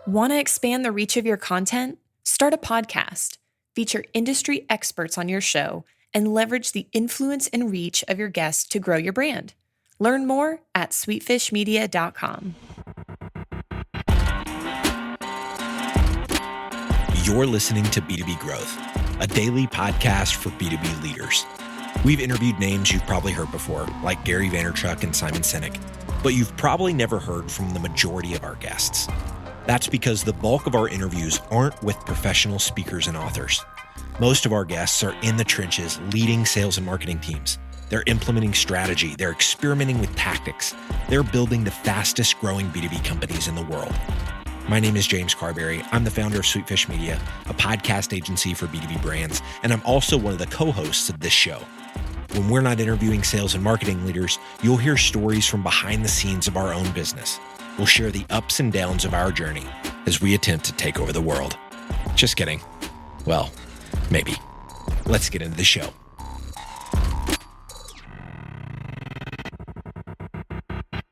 Want to expand the reach of your content? Start a podcast. Feature industry experts on your show and leverage the influence and reach of your guests to grow your brand. Learn more at sweetfishmedia.com. You're listening to B2B Growth, a daily podcast for B2B leaders. We've interviewed names you've probably heard before, like Gary Vaynerchuk and Simon Sinek, but you've probably never heard from the majority of our guests. That's because the bulk of our interviews aren't with professional speakers and authors. Most of our guests are in the trenches leading sales and marketing teams. They're implementing strategy. They're experimenting with tactics. They're building the fastest growing B2B companies in the world. My name is James Carbary. I'm the founder of Sweetfish Media, a podcast agency for B2B brands, and I'm also one of the co-hosts of this show. When we're not interviewing sales and marketing leaders, you'll hear stories from behind the scenes of our own business. We'll share the ups and downs of our journey as we attempt to take over the world. Just kidding. Well, maybe. Let's get into the show.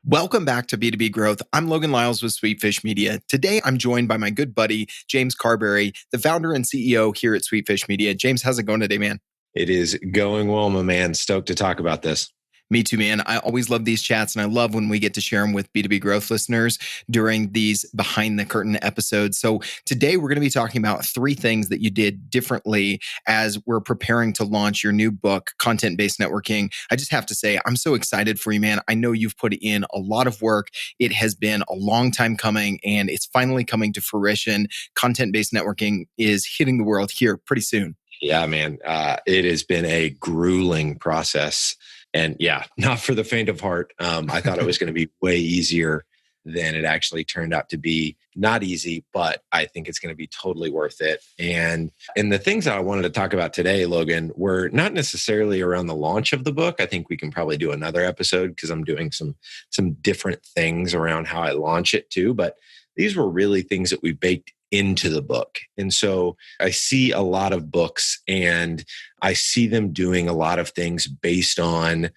Welcome back to B2B Growth. I'm Logan Lyles with Sweetfish Media. Today, I'm joined by my good buddy, James Carbary, the founder and CEO here at Sweetfish Media. James, how's it going today, man? It is going well, my man. Stoked to talk about this. Me too, man. I always love these chats, and I love when we get to share them with B2B Growth listeners during these behind the curtain episodes. So today we're going to be talking about 3 things that you did differently as we're preparing to launch your new book, Content-Based Networking. I just have to say, I'm so excited for you, man. I know you've put in a lot of work. It has been a long time coming, and it's finally coming to fruition. Content-Based networking is hitting the world here pretty soon. Yeah, man. It has been a grueling process. And yeah, not for the faint of heart. I thought it was going to be way easier than it actually turned out to be. Not easy, but I think it's going to be totally worth it. And the things that I wanted to talk about today, Logan, were not necessarily around the launch of the book. I think we can probably do another episode because I'm doing some different things around how I launch it too. But these were really things that we baked into the book. And so I see a lot of books and I see them doing a lot of things based on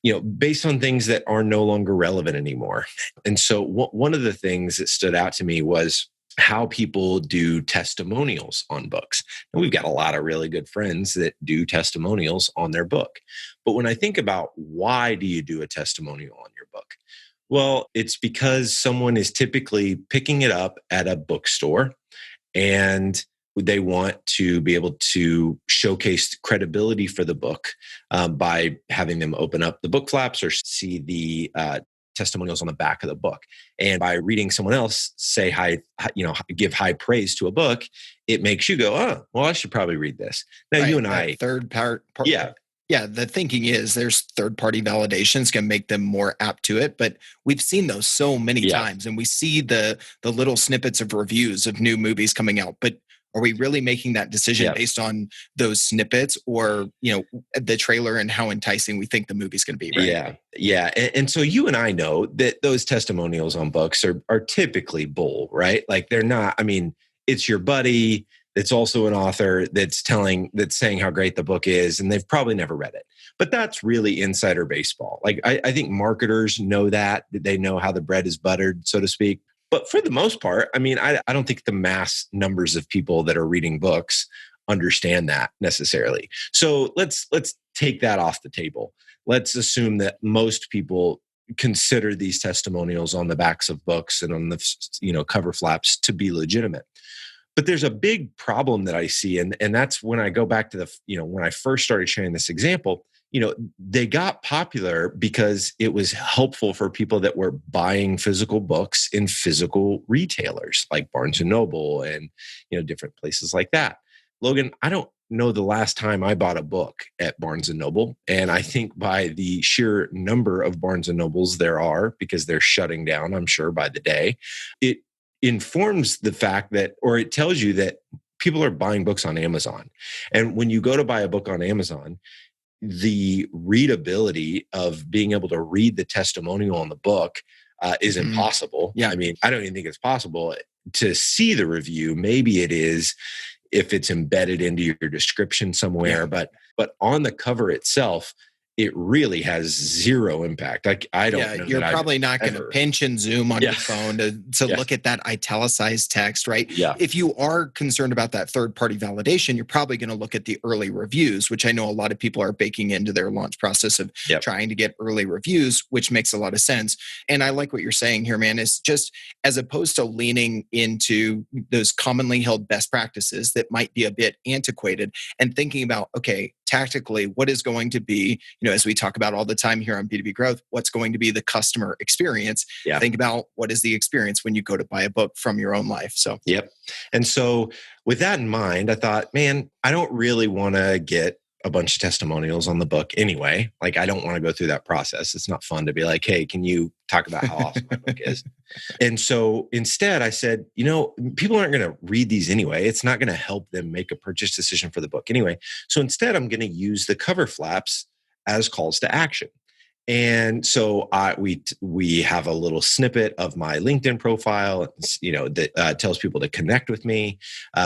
things that are no longer relevant anymore. And so one of the things that stood out to me was how people do testimonials on books. And we've got a lot of really good friends that do testimonials on their book. But when I think about why do you do a testimonial on your book? Well, it's because someone is typically picking it up at a bookstore and they want to be able to showcase credibility for the book by having them open up the book flaps or see the testimonials on the back of the book. And by reading someone else say give high praise to a book, it makes you go, oh, well, I should probably read this. Now, right, you and I... Third part. Yeah. Yeah, the thinking is there's third-party validations can make them more apt to it, but we've seen those so many times, and we see the little snippets of reviews of new movies coming out. But are we really making that decision based on those snippets, or the trailer and how enticing we think the movie's going to be? Right? Yeah. And so you and I know that those testimonials on books are typically bull, right? Like they're not. I mean, it's your buddy. It's also an author that's saying how great the book is, and they've probably never read it. But that's really insider baseball. Like I think marketers know that they know how the bread is buttered, so to speak. But for the most part, I mean, I don't think the mass numbers of people that are reading books understand that necessarily. So let's take that off the table. Let's assume that most people consider these testimonials on the backs of books and on the cover flaps to be legitimate. But there's a big problem that I see, and that's when I go back to when I first started sharing this example, they got popular because it was helpful for people that were buying physical books in physical retailers like Barnes & Noble and, different places like that. Logan, I don't know the last time I bought a book at Barnes & Noble. And I think by the sheer number of Barnes & Nobles there are, because they're shutting down, I'm sure, by the day, it informs the fact that, or it tells you that people are buying books on Amazon. And when you go to buy a book on Amazon, the readability of being able to read the testimonial on the book is impossible. Yeah. I mean, I don't even think it's possible to see the review. Maybe it is if it's embedded into your description somewhere, but on the cover itself, it really has zero impact. I don't know. You're probably not going to pinch and zoom on your phone to look at that italicized text, right? Yeah. If you are concerned about that third-party validation, you're probably going to look at the early reviews, which I know a lot of people are baking into their launch process of trying to get early reviews, which makes a lot of sense. And I like what you're saying here, man, is just as opposed to leaning into those commonly held best practices that might be a bit antiquated and thinking about, okay, tactically, what is going to be, as we talk about all the time here on B2B Growth, what's going to be the customer experience? Yeah. Think about what is the experience when you go to buy a book from your own life. So, And so with that in mind, I thought, man, I don't really want to get a bunch of testimonials on the book anyway. Like, I don't want to go through that process. It's not fun to be like, hey, can you talk about how awesome my book is? And so instead I said, people aren't going to read these anyway. It's not going to help them make a purchase decision for the book anyway. So instead I'm going to use the cover flaps as calls to action. And so we have a little snippet of my LinkedIn profile, that tells people to connect with me.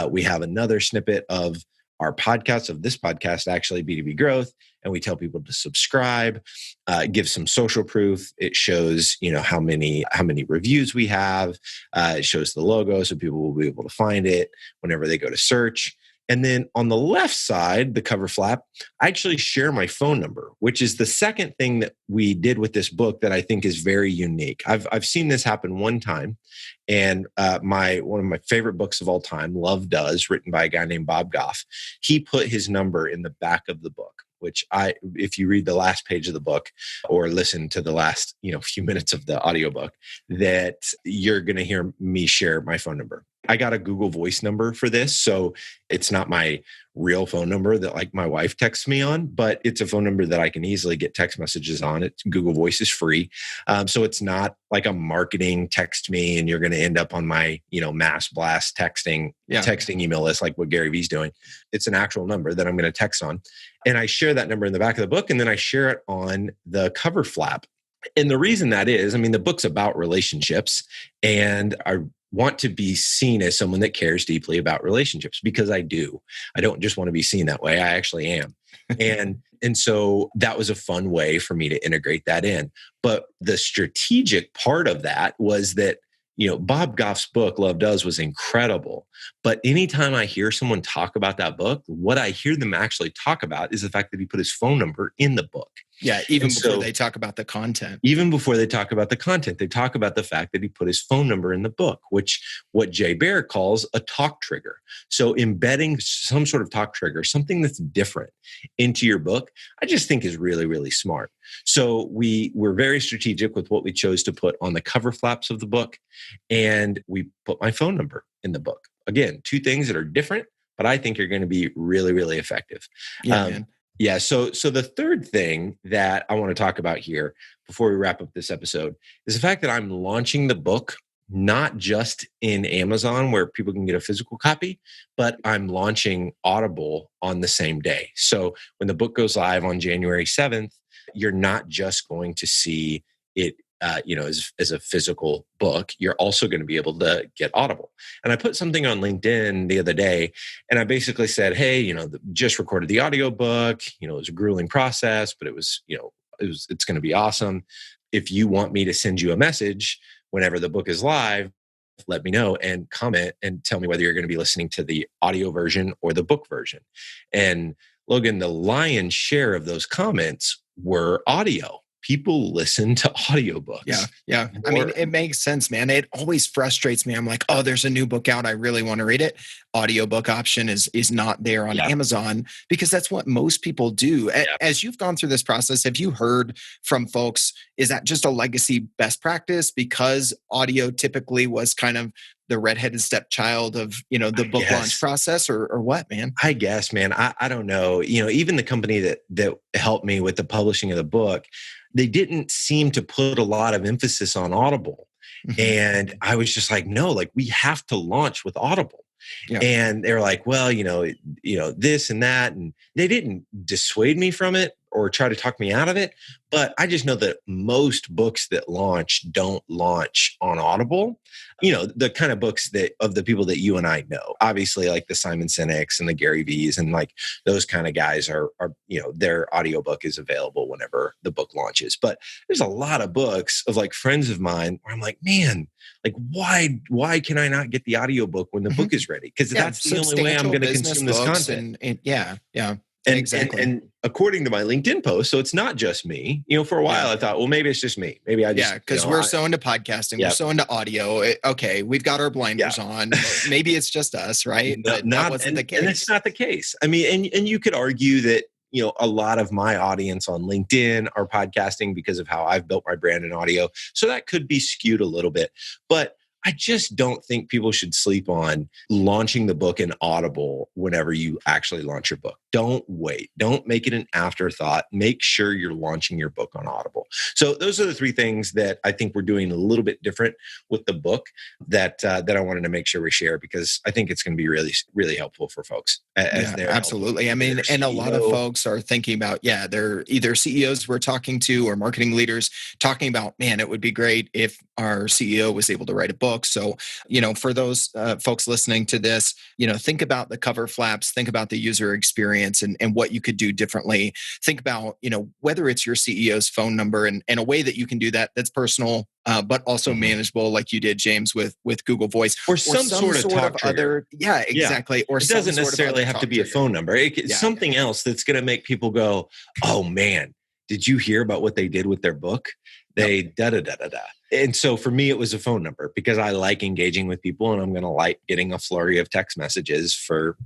We have another snippet of our podcast, of this podcast, actually, B2B Growth, and we tell people to subscribe, give some social proof. It shows, how many reviews we have. It shows the logo, so people will be able to find it whenever they go to search. And then on the left side, the cover flap, I actually share my phone number, which is the second thing that we did with this book that I think is very unique. I've seen this happen one time, and one of my favorite books of all time, Love Does, written by a guy named Bob Goff, he put his number in the back of the book, which if you read the last page of the book or listen to the last few minutes of the audiobook, that you're going to hear me share my phone number. I got a Google Voice number for this, so it's not my real phone number that like my wife texts me on, but it's a phone number that I can easily get text messages on. Google Voice is free, so it's not like a marketing text me and you're going to end up on my mass blast texting email list like what Gary Vee's doing. It's an actual number that I'm going to text on, and I share that number in the back of the book, and then I share it on the cover flap. And the reason that is, the book's about relationships, and I want to be seen as someone that cares deeply about relationships, because I do. I don't just want to be seen that way. I actually am. And so that was a fun way for me to integrate that in. But the strategic part of that was that, Bob Goff's book, Love Does, was incredible. But anytime I hear someone talk about that book, what I hear them actually talk about is the fact that he put his phone number in the book. Yeah, even before they talk about the content. Even before they talk about the content, they talk about the fact that he put his phone number in the book, which what Jay Baer calls a talk trigger. So embedding some sort of talk trigger, something that's different into your book, I just think is really, really smart. So we were very strategic with what we chose to put on the cover flaps of the book, and we put my phone number in the book. Again, two things that are different, but I think are going to be really, really effective. Yeah, man. Yeah. So the third thing that I want to talk about here before we wrap up this episode is the fact that I'm launching the book, not just in Amazon where people can get a physical copy, but I'm launching Audible on the same day. So when the book goes live on January 7th, you're not just going to see it as a physical book, you're also going to be able to get Audible. And I put something on LinkedIn the other day, and I basically said, hey, just recorded the audiobook. It was a grueling process, but it's going to be awesome. If you want me to send you a message whenever the book is live, let me know and comment and tell me whether you're going to be listening to the audio version or the book version. And Logan, the lion's share of those comments were audio. People listen to audiobooks. Yeah. It makes sense, man. It always frustrates me. I'm like, oh, there's a new book out. I really want to read it. Audiobook option is not there on Amazon, because that's what most people do. As you've gone through this process, have you heard from folks, is that just a legacy best practice because audio typically was kind of the redheaded stepchild of, the book launch process, or what, man? I guess, man, I don't know. Even the company that helped me with the publishing of the book, they didn't seem to put a lot of emphasis on Audible. Mm-hmm. And I was just like, no, we have to launch with Audible. Yeah. And they were like, well, this and that. And they didn't dissuade me from it, or try to talk me out of it. But I just know that most books that launch don't launch on Audible. The kind of books of the people that you and I know, obviously like the Simon Sinek's and the Gary V's and like those kind of guys are their audiobook is available whenever the book launches. But there's a lot of books of like friends of mine where I'm like, man, like why can I not get the audiobook when the book is ready? Because that's the only way I'm going to consume this content. And, exactly. And according to my LinkedIn post, so it's not just me. For a while, I thought, well, maybe it's just me. Maybe I just because we're so into podcasting, we're so into audio. Okay, we've got our blinders on. Maybe it's just us, right? But that wasn't the case. And it's not the case. I mean, and you could argue that a lot of my audience on LinkedIn are podcasting because of how I've built my brand in audio. So that could be skewed a little bit, but I just don't think people should sleep on launching the book in Audible whenever you actually launch your book. Don't wait. Don't make it an afterthought. Make sure you're launching your book on Audible. So those are the three things that I think we're doing a little bit different with the book that I wanted to make sure we share, because I think it's going to be really, really helpful for folks. Absolutely. I mean, and a lot of folks are thinking about, they're either CEOs we're talking to or marketing leaders talking about, man, it would be great if our CEO was able to write a book. So, for those folks listening to this, think about the cover flaps, think about the user experience and what you could do differently. Think about, whether it's your CEO's phone number and a way that you can do that that's personal, but also manageable, like you did, James, with Google Voice. Or some sort of talk trigger. Yeah, exactly. Or it doesn't necessarily have to be a phone number. It's something else that's going to make people go, oh man, did you hear about what they did with their book? They da-da-da-da-da. And so for me, it was a phone number because I like engaging with people and I'm going to like getting a flurry of text messages for,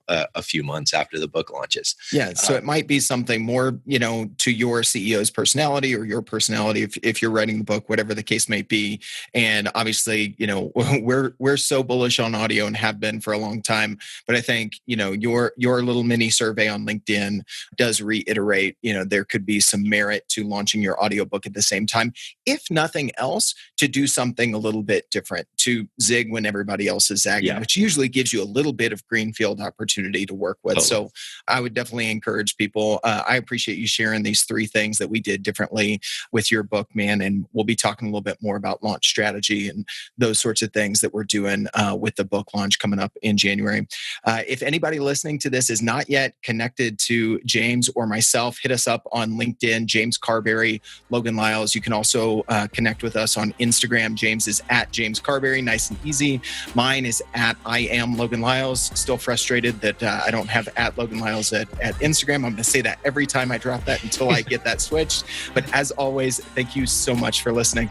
a few months after the book launches. Yeah. So it might be something more, to your CEO's personality or your personality if you're writing the book, whatever the case may be. And obviously, we're so bullish on audio and have been for a long time. But I think, your little mini survey on LinkedIn does reiterate, there could be some merit to launching your audiobook at the same time. If nothing else, to do something a little bit different, to zig when everybody else is zagging, which usually gives you a little bit of greenfield opportunity to work with. So I would definitely encourage people. I appreciate you sharing these three things that we did differently with your book, man. And we'll be talking a little bit more about launch strategy and those sorts of things that we're doing with the book launch coming up in January. If anybody listening to this is not yet connected to James or myself, hit us up on LinkedIn, James Carbary, Logan Lyles. You can also connect with us on Instagram. James is at James Carbary, nice and easy. Mine is at I am Logan Lyles. Still frustrated that I don't have at Logan Lyles at Instagram. I'm going to say that every time I drop that until I get that switched. But as always, thank you so much for listening.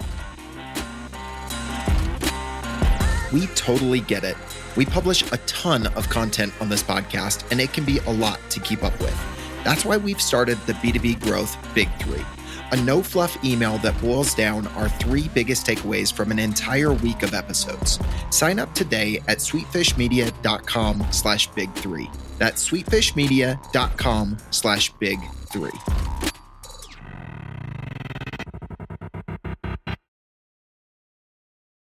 We totally get it. We publish a ton of content on this podcast, and it can be a lot to keep up with. That's why we've started the B2B Growth Big Three, a no-fluff email that boils down our three biggest takeaways from an entire week of episodes. Sign up today at sweetfishmedia.com/big3. That's sweetfishmedia.com/big3.